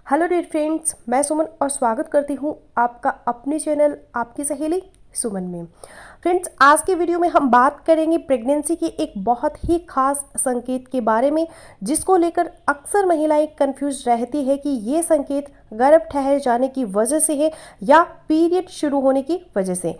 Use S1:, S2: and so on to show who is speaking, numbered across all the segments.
S1: Hello dear friends, मैं सुमन और स्वागत करती हूँ आपका अपने चैनल आपकी सहेली सुमन में। फ्रेंड्स, आज के वीडियो में हम बात करेंगे प्रेगनेंसी की एक बहुत ही खास संकेत के बारे में, जिसको लेकर अक्सर महिलाएं कंफ्यूज रहती है कि ये संकेत गर्भ ठहर जाने की वजह से है या पीरियड शुरू होने की वजह से।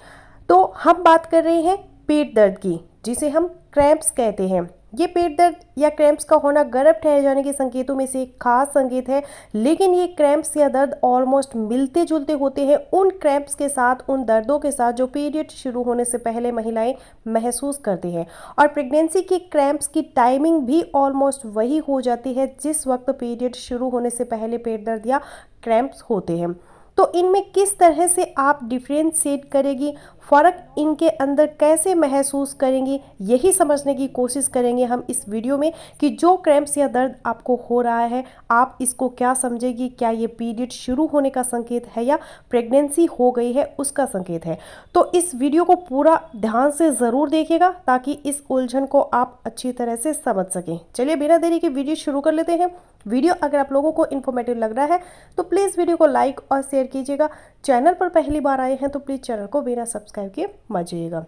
S1: तो हम बात कर रहे हैं पेट दर्द की, जिसे हम क्रैम्प्स कहते हैं। ये पेट दर्द या क्रैम्प्स का होना गर्भ ठहर जाने के संकेतों में से एक खास संकेत है, लेकिन ये क्रैम्प्स या दर्द ऑलमोस्ट मिलते जुलते होते हैं उन क्रैम्प्स के साथ, उन दर्दों के साथ जो पीरियड शुरू होने से पहले महिलाएं महसूस करती हैं। और प्रेगनेंसी के क्रैम्प्स की टाइमिंग भी ऑलमोस्ट वही हो जाती है जिस वक्त पीरियड शुरू होने से पहले पेट दर्द या क्रैम्प्स होते हैं। तो इनमें किस तरह से आप डिफ्रेंशिएट करेंगी, फ़र्क इनके अंदर कैसे महसूस करेंगी, यही समझने की कोशिश करेंगे हम इस वीडियो में कि जो क्रैम्प्स या दर्द आपको हो रहा है आप इसको क्या समझेगी। क्या ये पीरियड शुरू होने का संकेत है या प्रेगनेंसी हो गई है उसका संकेत है। तो इस वीडियो को पूरा ध्यान से ज़रूर देखिएगा ताकि इस उलझन को आप अच्छी तरह से समझ सकें। चलिए बिना देरी के वीडियो शुरू कर लेते हैं। वीडियो अगर आप लोगों को इन्फॉर्मेटिव लग रहा है तो प्लीज़ वीडियो को लाइक और शेयर कीजिएगा। चैनल पर पहली बार आए हैं तो प्लीज़ चैनल को बिना सब्सक्राइब किए मत जाइएगा।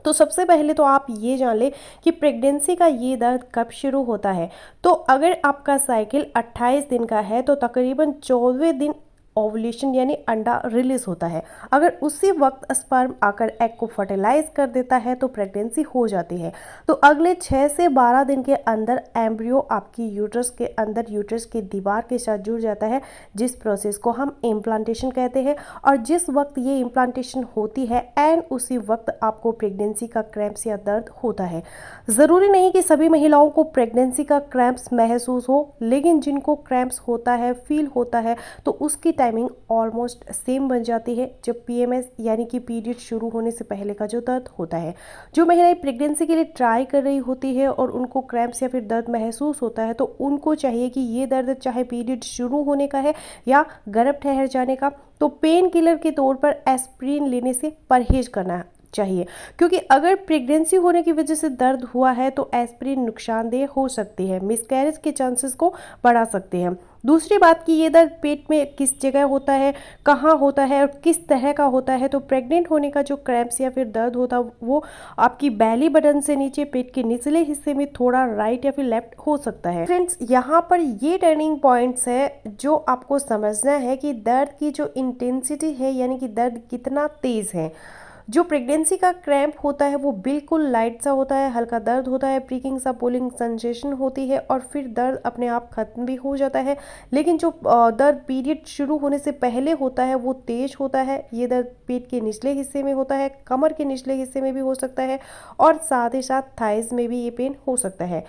S1: तो सबसे पहले तो आप ये जान लें कि प्रेगनेंसी का ये दर्द कब शुरू होता है। तो अगर आपका साइकिल 28 दिन का है तो तकरीबन 14वें दिन ओवुलेशन यानी अंडा रिलीज होता है। अगर उसी वक्त स्पर्म आकर एग को फर्टिलाइज कर देता है तो प्रेगनेंसी हो जाती है। तो अगले 6 से 12 दिन के अंदर एम्ब्रियो आपकी यूट्रस के अंदर यूट्रस की दीवार के साथ जुड़ जाता है, जिस प्रोसेस को हम इम्प्लांटेशन कहते हैं। और जिस वक्त ये इम्प्लांटेशन होती है एंड उसी वक्त आपको प्रेगनेंसी का क्रैम्प्स या दर्द होता है। ज़रूरी नहीं कि सभी महिलाओं को प्रेगनेंसी का क्रैम्प्स महसूस हो, लेकिन जिनको क्रैम्प्स होता है, फील होता है, तो उसकी टाइमिंग ऑलमोस्ट सेम बन जाती है जब पीएमएस यानी कि पीरियड शुरू होने से पहले का जो दर्द होता है। जो महिलाएं प्रेगनेंसी के लिए ट्राई कर रही होती है और उनको क्रैम्प्स या फिर दर्द महसूस होता है तो उनको चाहिए कि ये दर्द चाहे पीरियड शुरू होने का है या गर्भ ठहर जाने का, तो पेन किलर के तौर पर एस्प्रिन लेने से परहेज करना चाहिए। क्योंकि अगर प्रेगनेंसी होने की वजह से दर्द हुआ है तो एस्प्रिन नुकसानदेह हो सकती है, मिसकैरेज के चांसेस को बढ़ा सकते हैं। दूसरी बात कि ये दर्द पेट में किस जगह होता है, कहाँ होता है और किस तरह का होता है। तो प्रेग्नेंट होने का जो क्रैम्प्स या फिर दर्द होता है वो आपकी बैली बटन से नीचे पेट के निचले हिस्से में थोड़ा राइट या फिर लेफ्ट हो सकता है। फ्रेंड्स, यहाँ पर ये टर्निंग पॉइंट्स है जो आपको समझना है कि दर्द की जो इंटेंसिटी है यानी कि दर्द कितना तेज़ है। जो प्रेगनेंसी का क्रैम्प होता है वो बिल्कुल लाइट सा होता है, हल्का दर्द होता है, प्रिकिंग सा पुलिंग सेंसेशन होती है और फिर दर्द अपने आप खत्म भी हो जाता है। लेकिन जो दर्द पीरियड शुरू होने से पहले होता है वो तेज होता है। ये दर्द पेट के निचले हिस्से में होता है, कमर के निचले हिस्से में भी हो सकता है और साथ ही साथ थाइज में भी ये पेन हो सकता है।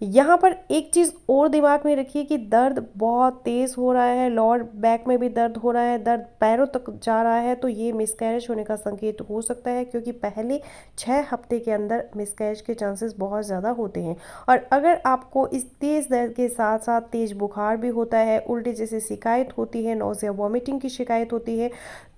S1: यहाँ पर एक चीज़ और दिमाग में रखिए कि दर्द बहुत तेज़ हो रहा है, लोअर बैक में भी दर्द हो रहा है, दर्द पैरों तक जा रहा है, तो ये मिसकैरेज होने का संकेत हो सकता है। क्योंकि पहले 6 हफ्ते के अंदर मिसकैरेज के चांसेस बहुत ज़्यादा होते हैं। और अगर आपको इस तेज़ दर्द के साथ साथ तेज़ बुखार भी होता है, उल्टी जैसी शिकायत होती है, नोज़िया वॉमिटिंग की शिकायत होती है,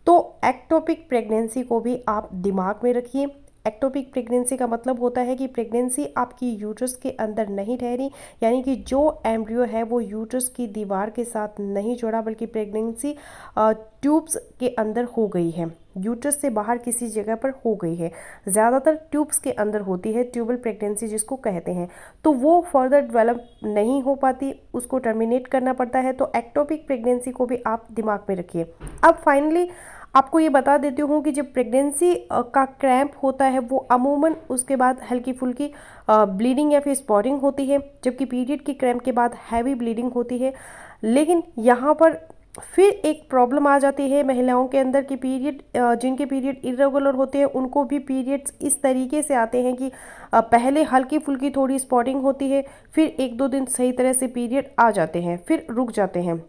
S1: तो एक्टोपिक प्रेगनेंसी को भी आप दिमाग में रखिए। एक्टोपिक प्रेगनेंसी का मतलब होता है कि प्रेगनेंसी आपकी यूट्रस के अंदर नहीं ठहरी, यानी कि जो एम्ब्रियो है वो यूट्रस की दीवार के साथ नहीं जुड़ा, बल्कि प्रेगनेंसी ट्यूब्स के अंदर हो गई है, यूट्रस से बाहर किसी जगह पर हो गई है। ज़्यादातर ट्यूब्स के अंदर होती है, ट्यूबल प्रेगनेंसी जिसको कहते हैं। तो वो फर्दर डेवलप नहीं हो पाती, उसको टर्मिनेट करना पड़ता है। तो एक्टोपिक प्रेगनेंसी को भी आप दिमाग में रखिए। अब फाइनली आपको ये बता देती हूँ कि जब प्रेगनेंसी का क्रैम्प होता है वो अमूमन उसके बाद हल्की फुल्की ब्लीडिंग या फिर स्पॉटिंग होती है, जबकि पीरियड के क्रैम्प के बाद हैवी ब्लीडिंग होती है। लेकिन यहाँ पर फिर एक प्रॉब्लम आ जाती है महिलाओं के अंदर कि पीरियड जिनके पीरियड इरेगुलर होते हैं उनको भी पीरियड्स इस तरीके से आते हैं कि पहले हल्की फुल्की थोड़ी स्पॉटिंग होती है, फिर 1-2 दिन सही तरह से पीरियड आ जाते हैं, फिर रुक जाते हैं।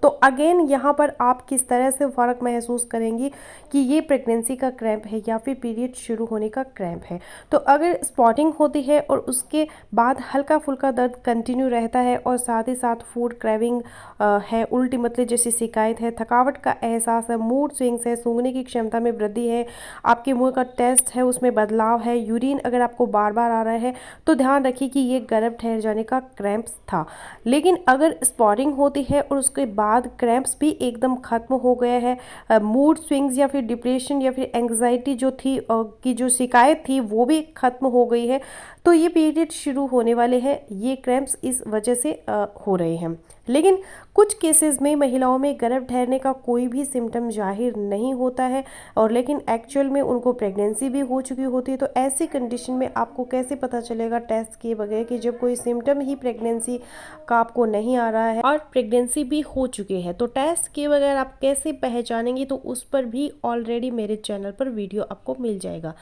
S1: तो अगेन यहाँ पर आप किस तरह से फ़र्क महसूस करेंगी कि ये प्रेगनेंसी का क्रैम्प है या फिर पीरियड शुरू होने का क्रैम्प है। तो अगर स्पॉटिंग होती है और उसके बाद हल्का फुल्का दर्द कंटिन्यू रहता है और साथ ही साथ फूड क्रेविंग है, उल्टी मतलब जैसी शिकायत है, थकावट का एहसास है, मूड स्विंग्स है, सूंघने की क्षमता में वृद्धि है, आपके मुंह का टेस्ट है उसमें बदलाव है, यूरिन अगर आपको बार बार आ रहा है, तो ध्यान रखिए कि ये गर्भ ठहर जाने का क्रैम्प्स था। लेकिन अगर स्पॉटिंग होती है और उसके बाद क्रैम्प्स भी एकदम ख़त्म हो गया है। मूड स्विंग्स या फिर डिप्रेशन या फिर एंग्जाइटी जो थी की जो शिकायत थी वो भी ख़त्म हो गई है। तो ये पीरियड शुरू होने वाले हैं, ये क्रैम्प्स इस वजह से हो रहे हैं। लेकिन कुछ केसेस में महिलाओं में गर्भ ठहरने का कोई भी सिम्टम जाहिर नहीं होता है और लेकिन एक्चुअल में उनको प्रेगनेंसी भी हो चुकी होती है। तो ऐसी कंडीशन में आपको कैसे पता चलेगा टेस्ट किए बगैर कि जब कोई सिम्टम ही प्रेगनेंसी का आपको नहीं आ रहा है और प्रेगनेंसी भी हो चुकी है, तो टेस्ट किए बगैर आप कैसे पहचानेंगे? तो उस पर भी ऑलरेडी मेरे चैनल पर वीडियो आपको मिल जाएगा।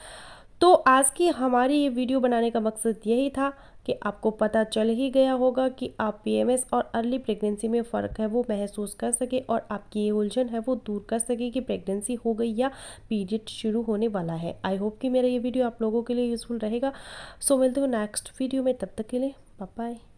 S1: तो आज की हमारी ये वीडियो बनाने का मकसद यही था कि आपको पता चल ही गया होगा कि आप पीएमएस और अर्ली प्रेगनेंसी में फ़र्क है वो महसूस कर सके और आपकी ये उलझन है वो दूर कर सके कि प्रेगनेंसी हो गई या पीरियड शुरू होने वाला है। आई होप कि मेरा ये वीडियो आप लोगों के लिए यूज़फुल रहेगा। सो मिलते हो नेक्स्ट वीडियो में, तब तक के लिए बाय बाय।